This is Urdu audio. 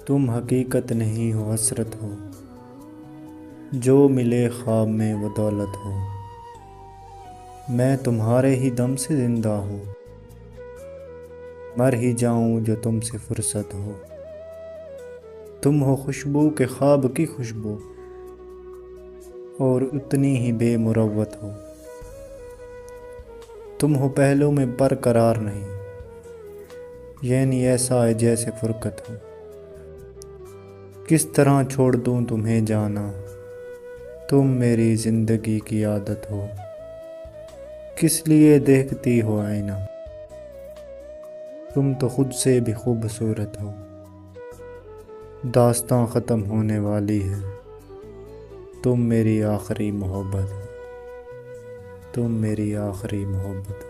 تم حقیقت نہیں ہو، حسرت ہو، جو ملے خواب میں وہ دولت ہو۔ میں تمہارے ہی دم سے زندہ ہوں، مر ہی جاؤں جو تم سے فرصت ہو۔ تم ہو خوشبو کہ خواب کی خوشبو، اور اتنی ہی بے مروت ہو۔ تم ہو پہلو میں برقرار نہیں، یعنی ایسا ہے جیسے فرقت ہو۔ کس طرح چھوڑ دوں تمہیں جانا، تم میری زندگی کی عادت ہو۔ کس لیے دیکھتی ہو آئینہ، تم تو خود سے بھی خوبصورت ہو۔ داستاں ختم ہونے والی ہے، تم میری آخری محبت ہو، تم میری آخری محبت ہو۔